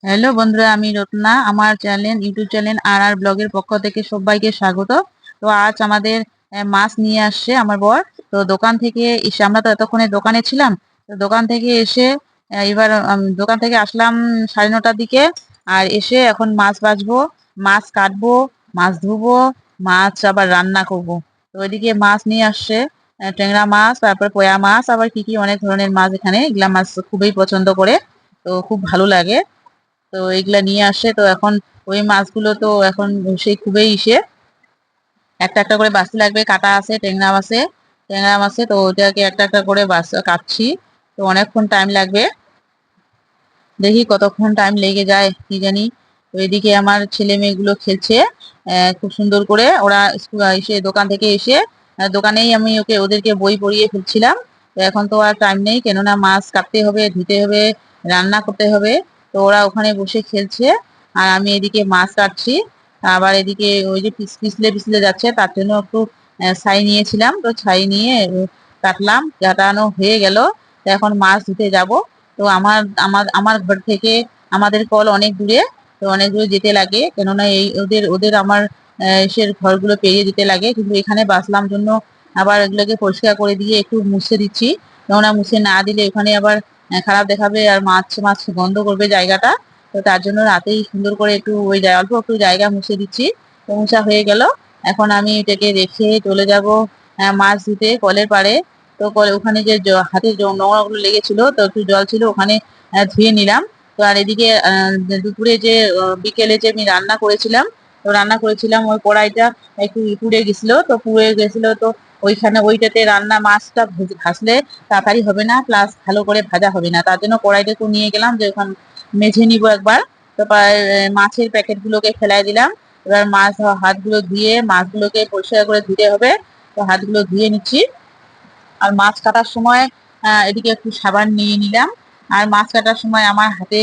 Hello বন্ধুরা, আমি রত্না। আমার ইউটিউব চ্যানেল আর আর ব্লগের পক্ষ থেকে সবাইকে স্বাগত। তো আজ আমাদের মাছ নিয়ে আসছে আমার বর। তো দোকান থেকে এসে, আমরা তো এতক্ষণে দোকানে ছিলাম, তো দোকান থেকে এসে এবার দোকান থেকে আসলাম 9:30টার দিকে। আর এসে এখন মাছ বাছবো, মাছ কাটবো, মাছ ধুবো, মাছ আবার রান্না করব। তো ওইদিকে মাছ নিয়ে আসছে, ট্যাংরা মাছ, তারপর পোয়া মাছ, আবার কি কি অনেক ধরনের মাছ। এখানে এগুলা মাছ খুবই পছন্দ করে, তো খুব ভালো লাগে। তো এগুলা নিয়ে আসে। তো এখন ওই মাছগুলো তো এখন সেই খুবই একটা একটা করে বাছতে লাগবে। কাটা আছে, ট্যাংরা মাছে তো ওটাকে একটা একটা করে কাটছি। তো অনেকক্ষণ টাইম লাগবে, দেখি কতক্ষণ টাইম লেগে যায় কি জানি। তো এদিকে আমার ছেলে মেয়েগুলো খেলছে খুব সুন্দর করে। ওরা স্কুল এসে, দোকান থেকে এসে, দোকানেই আমি ওদেরকে বই পড়িয়ে ফেলছিলাম। তো এখন তো আর টাইম নেই, কেননা মাছ কাটতে হবে, ধুতে হবে, রান্না করতে হবে। তো ওরা ওখানে বসে খেলছে, আর আমি এদিকে মাছ কাটছি। আবার এদিকে ওই যে পিছলে পিছলে যাচ্ছে, তার জন্য একটু ছাই নিয়েছিলাম। তো ছাই নিয়ে কাটলাম, কাটানো হয়ে গেল। তো এখন মাছ ধুতে যাব। তো আমার আমার আমার ঘর থেকে আমাদের কল অনেক দূরে। তো অনেক দূরে যেতে লাগে, কেননা এই ওদের ওদের আমার সে ঘরগুলো পেরিয়ে যেতে লাগে। কিন্তু এখানে বাসলাম জন্য আবার এগুলোকে পরিষ্কার করে দিয়ে একটু মুছে দিচ্ছি, কেননা মুছে না দিলে ওখানে আবার খারাপ দেখাবে, আর মাছ মাছ গন্ধ করবে জায়গাটা। তো তার জন্য রাতেই সুন্দর করে একটু ওই অল্প একটু জায়গা মুছে দিচ্ছি। তো মুছা হয়ে গেল। এখন আমি এটাকে রেখে চলে যাব মাছ ধুতে কলের পাড়ে। তো ওখানে যে হাতে যে নোংরা গুলো লেগেছিল, তো একটু জল ছিল ওখানে, ধুয়ে নিলাম। তো আর এদিকে দুপুরে যে বিকেলে যে আমি রান্না করেছিলাম, তো রান্না করেছিলাম ওই কড়াইটা একটু পুড়ে গেছিল। তো পুড়ে গেছিল, তো ওইখানে ওইটাতে রান্না মাছটা ভাজলে তাড়াতাড়ি হবে না, প্লাস ভালো করে ভাজা হবে না। তার জন্য কড়াইটা একটু নিয়ে গেলাম যে ওখানে মেঝে নিব একবার। তারপর মাছের প্যাকেট গুলোকে ফেলাই দিলাম। এবার মাছ হাতগুলো ধুয়ে মাছগুলোকে পরিষ্কার করে ধুতে হবে। তো হাতগুলো ধুয়ে নিচ্ছি। আর মাছ কাটার সময় এদিকে একটু সাবান নিয়ে নিলাম। আর মাছ কাটার সময় আমার হাতে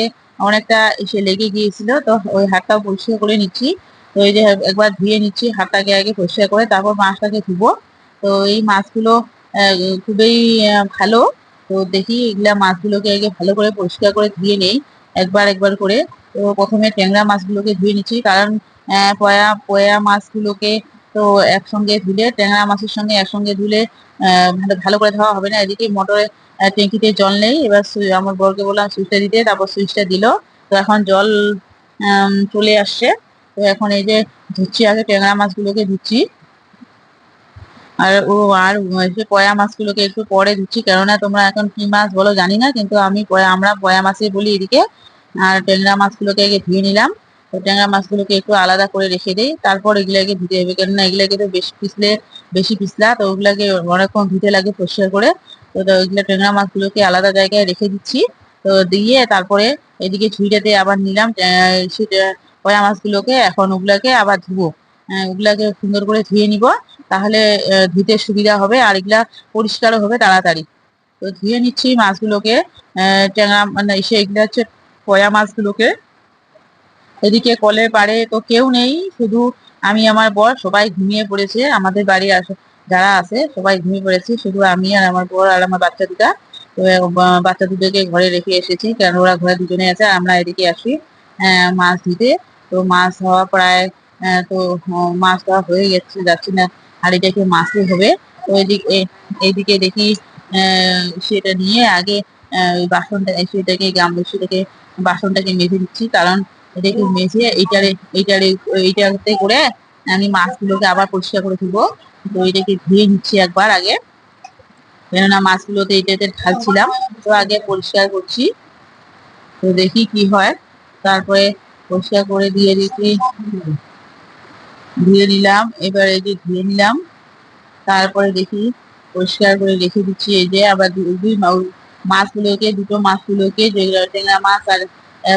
অনেকটা এসে লেগে গিয়েছিল, তো ওই হাতটাও পরিষ্কার করে নিচ্ছি। তো এই যে একবার ধুয়ে নিচ্ছি হাতটাকে আগে পরিষ্কার করে, তারপর মাছটাকে ধুবো। তো এই মাছগুলো খুবই ভালো। তো দেখি এগুলা মাছগুলোকে আগে ভালো করে পরিষ্কার করে ধুয়ে নেই, একবার একবার করে। তো প্রথমে ট্যাংরা মাছগুলোকে ধুয়ে নিচ্ছি, কারণ পয়া পয়া মাছগুলোকে তো একসঙ্গে ধুলে, ট্যাংরা মাছের সঙ্গে একসঙ্গে ধুলে ভালো ভালো করে ধোয়া হবে না। এদিকে মোটরে ট্যাঙ্কিতে জল নেই। এবার আমার বরকে বললাম সুইচটা দিতে, তারপর সুইচটা দিল। তো এখন জল চলে আসছে। তো এখন এই যে ধুচ্ছি, আগে ট্যাংরা মাছগুলোকে ধুচ্ছি। আর যে পয়া মাছগুলোকে একটু পরে ধুচ্ছি, কেননা তোমরা এখন কি মাছ বলো জানি না, কিন্তু আমরা পয়া মাছই বলি এদিকে। আর ট্যাংরা মাছগুলোকে আগে ধুয়ে নিলাম। তো ট্যাংরা মাছগুলোকে একটু আলাদা করে রেখে দিই, তারপর এগুলাকে ধুতে হবে, কেননা এগুলাকে তো বেশি পিছলা, তো ওগুলাকে অনেকক্ষণ ধুতে লাগে পরিষ্কার করে। তো ওইগুলা ট্যাংরা মাছগুলোকে আলাদা জায়গায় রেখে দিচ্ছি। তো দিয়ে তারপরে এদিকে ঝুড়িটাতে আবার নিলাম সেটা পয়া মাছগুলোকে। এখন ওগুলাকে আবার ধুবো, ওগুলাকে সুন্দর করে ধুয়ে নিব। তাহলে ধুতে সুবিধা হবে, আর এগুলা পরিষ্কারও হবে তাড়াতাড়ি। তো ধুয়ে নিচ্ছি মাছগুলোকে, ট্যাংরা মানে এগুলা হচ্ছে পয়া মাছগুলোকে। এদিকে কলের পাড়ে তো কেউ নেই, শুধু আমি আমার বর, সবাই ঘুমিয়ে পড়েছে। আমাদের বাড়ি যারা আছে সবাই ঘুমিয়ে পড়েছে, শুধু আমি আর আমার বর আর আমার বাচ্চা দুটা। তো বাচ্চা দুটোকে ঘরে রেখে এসেছি, কারণ ওরা ঘরে দুজনে আছে, আর আমরা এদিকে আসি মাছ দিতে। তো মাছ হওয়া প্রায় তো মাছ ধোয়া হয়ে গেছে, যাচ্ছি না, আর এটাকে মাছই হবে। তো এইদিকে দেখি সেটা নিয়ে আগে ওই বাসনটা সেটাকে বাসনটাকে মেজে দিচ্ছি, কারণ এটাকে মেজে এইটাতে করে আমি মাছগুলোকে আবার পরিষ্কার করে ধুবো। তো এটাকে ধুয়ে নিচ্ছি একবার আগে, কেননা মাছগুলোতে এটাতে ঢালছিলাম। তো আগে পরিষ্কার করছি, তো দেখি কি হয়। তারপরে পরিষ্কার করে দিয়ে দিচ্ছি, ধুয়ে নিলাম। এবার এই যে ধুয়ে নিলাম, তারপরে দেখি পরিষ্কার করে রেখে দিচ্ছি। এই যে আবার দুটো মাছগুলোকে, যেগুলো ট্যাংরা মাছ আর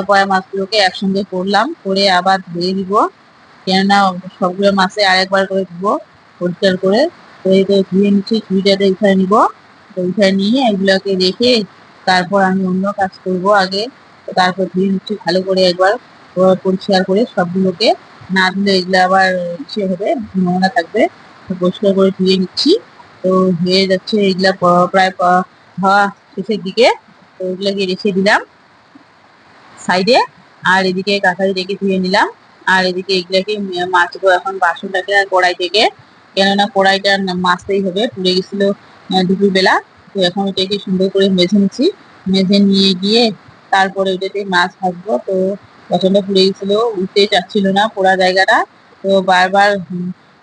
পয়া মাছগুলোকে একসঙ্গে করলাম, করে আবার ধুয়ে দিব, কেননা সবগুলো মাছে আরেকবার করে ধুবো পরিষ্কার করে। তো এই তো ধুয়ে নিচ্ছি, ধুইটাতে উঠায় নিব। তো উঠায় নিয়ে এগুলোকে রেখে তারপর আমি অন্য কাজ করব আগে। তো তারপর ধুয়ে নিচ্ছি ভালো করে একবার, পরিষ্কার করে সবগুলোকে। না ধুলে এগুলো আবার ইসে হবে, নোংরা থাকবে। তো পরিষ্কার করে ধুয়ে নিচ্ছি। তো হয়ে যাচ্ছে এগুলা প্রায় ধোয়া শেষের দিকে। তো এগুলাকে রেখে দিলাম সাইডে। আর এদিকে কাঁঠালি রেখে ধুয়ে নিলাম। আর এদিকে এগুলাকে মাছবো এখন বাসনটাকে আর কড়াই থেকে, কেননা কড়াইটা মাজতেই হবে, পুড়ে গেছিল দুপুর বেলা। তো এখন ওটাকে সুন্দর করে মেজে নিচ্ছি, মেজে নিয়ে গিয়ে তারপরে ওটাতে মাছ ভাজবো। তো প্রচন্ড পুড়ে গেছিল, উঠতে চাচ্ছিল না পোড়া জায়গাটা। তো বারবার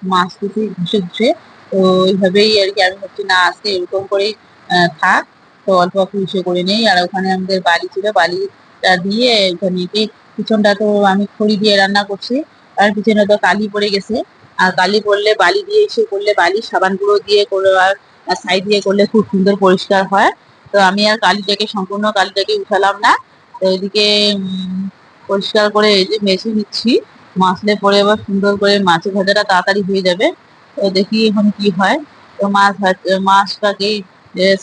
মাছ কুচি ঘষে ঘষে, তো এইভাবেই আর কি আমি ভাবছি না আজকে এরকম করেই থাক। তো অল্প অল্প ইসে করে নেই। আর ওখানে আমাদের বালি ছিল, বালিটা দিয়ে ওখানে পিছনটা তো আমি খড়ি দিয়ে রান্না করছি, আর পিছনে তো কালি পড়ে গেছে। আর কালি পড়লে বালি দিয়ে ইসে করলে, বালি সাবান গুঁড়ো দিয়ে করে আর ছাই দিয়ে করলে খুব সুন্দর পরিষ্কার হয়। তো আমি আর কালিটাকে সম্পূর্ণ কালিটাকে উঠালাম না। তো এদিকে পরিষ্কার করে এই যে মেজে নিচ্ছি, মাছলে পরে আবার সুন্দর করে মাছের ভাজাটা তাড়াতাড়ি হয়ে যাবে। তো দেখি এখন কি হয়। তো মাছটাকে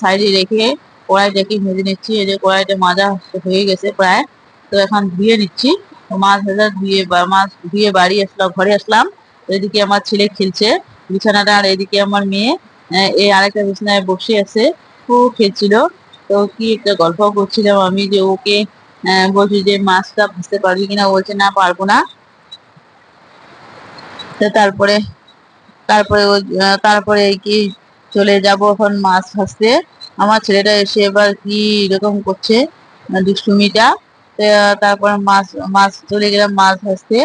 সাইডে রেখে কড়াইটাকে ভেজে নিচ্ছি। এই যে কড়াইটা মাজা হয়ে গেছে প্রায়। তো এখন ধুয়ে নিচ্ছি। তো মাছ ভাজা ধুয়ে মাছ ধুয়ে বাড়ি আসলাম, ঘরে আসলাম। তো এদিকে আমার ছেলে খেলছে বিছানাটা, আর এদিকে আমার মেয়ে এই আরেকটা বিছানায় বসে আছে, ও খেলছিল। তো কি একটা গল্প করছিলাম আমি, যে ওকে বলছি যে মাছটা ভাজতে পারবি কিনা, ও বলছে না পারবো না। তো তারপরে তারপরে ও তারপরে কি চলে যাব এখন মাছ ভাজতে। আমার ছেলেটা এসে এবার কি এরকম করছে দুষ্টুমিটা। তারপর মাছ মাছ চলে গেলাম মাছ ভাজতে।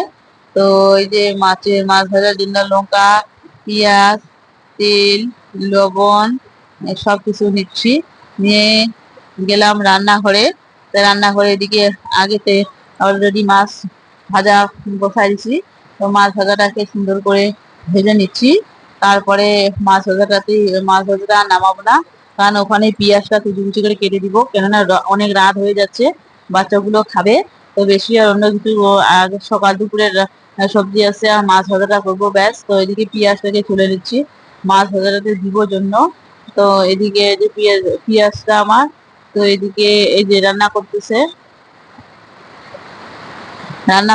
তো এই যে মাছ ভাজার জন্য লঙ্কা, পেঁয়াজ, তেল, লবণ সব কিছু নিচ্ছি, নিয়ে গেলাম রান্নাঘরে। তা রান্নাঘরে এদিকে আগেতে অলরেডি মাছ ভাজা বসাই দিছি। তো মাছ ভাজাটাকে সুন্দর করে ভেজে নিচ্ছি। তারপরে মাছ ভাজাটা আর নামাবো না, কারণ ওখানে পেঁয়াজটা কুচি কুচি করে কেটে দিব, কেননা অনেক রাত হয়ে যাচ্ছে, বাচ্চাগুলো খাবে। তো বেশি আর অন্য কিছু আগে সকাল দুপুরের সবজি আছে, আর মাছ ভাজাটা করবো ব্যাস। তো এদিকে পেঁয়াজটাকে তুলে নিচ্ছি মাছ ভাজাটাতে দিব জন্য। তো এদিকে যে পেঁয়াজটা আমার, তো এদিকে এই যে রান্না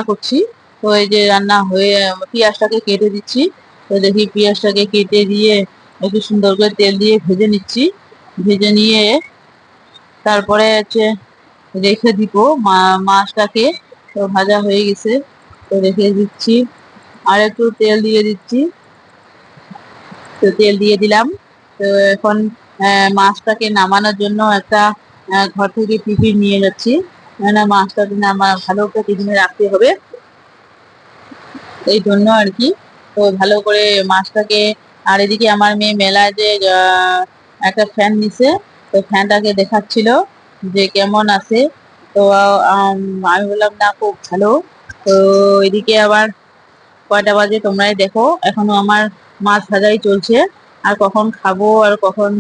করছি। তো এই যে রান্না হয়ে পেঁয়াজটাকে কেটে দিচ্ছি। তো দেখি পেঁয়াজটাকে কেটে দিয়ে একটু সুন্দর করে তেল দিয়ে ভেজে নিচ্ছি, ভেজে নিয়ে তারপরে হচ্ছে রেখে দিব মাছটাকে। তো ভাজা হয়ে গেছে, তো রেখে দিচ্ছি। আর একটু তেল দিয়ে দিচ্ছি, তো তেল দিয়ে দিলাম। তো এখন মাছটাকে নামানোর জন্য একটা ঘর থেকে টিফিন নিয়ে যাচ্ছি, না মাছটাকে ভালো করে টিফিনে রাখতে হবে, এই জন্য আর কি। তো ভালো করে মাছটাকে, আর এদিকে আমার মেয়ে মেলায় যে একটা ফ্যান নিছে, তো ফ্যানটাকে দেখাচ্ছিল যে কেমন আছে। তো আমি বললাম না খুব ভালো। তো এদিকে আবার কয়টা বাজে তোমরাই দেখো, এখনো আমার মাছ ভাজাই চলছে। আর কখন খাবো আর কখন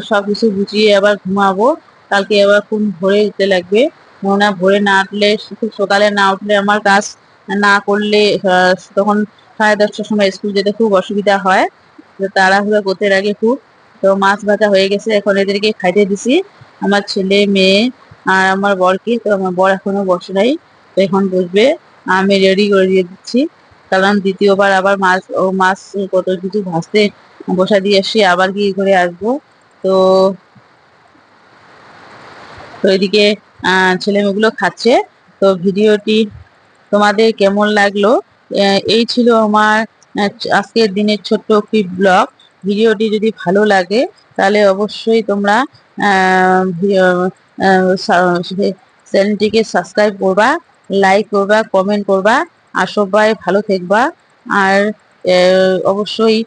সবকিছু গুছিয়ে আবার ঘুমাবো, কালকে আবার খুব ভোরে উঠতে লাগবে। না ভোরে না উঠলে, খুব সকালে না উঠলে আমার কাজ না করলে তখন 10:30টার সময় স্কুল যেতে খুব অসুবিধা হয়। তো তাড়াহুড়ো করতে লাগে খুব। তো মাছ ভাজা হয়ে গেছে, এখন এদেরকে খাইতে দিছি, আমার ছেলে মেয়ে আর আমার বরকে। তো আমার বর এখনো বসে নাই, তো এখন বসবে। আমি রেডি করে দিয়ে দিচ্ছি, কারণ দ্বিতীয়বার আবার মাছ কত কিছু ভাজতে বসা দিয়ে আসি, আবার কি করে আসবো। তো তো এদিকে ছেলে মেয়েগুলো খাচ্ছে। তো ভিডিওটি তোমাদের কেমন লাগলো? এই ছিল আমার আজকের দিনের ছোট্ট একটি ব্লগ। ভিডিওটি যদি ভালো লাগে তাহলে অবশ্যই তোমরা চ্যানেলটিকে সাবস্ক্রাইব করবা, লাইক করবা, কমেন্ট করবা। আর সবাই ভালো থাকবা। আর অবশ্যই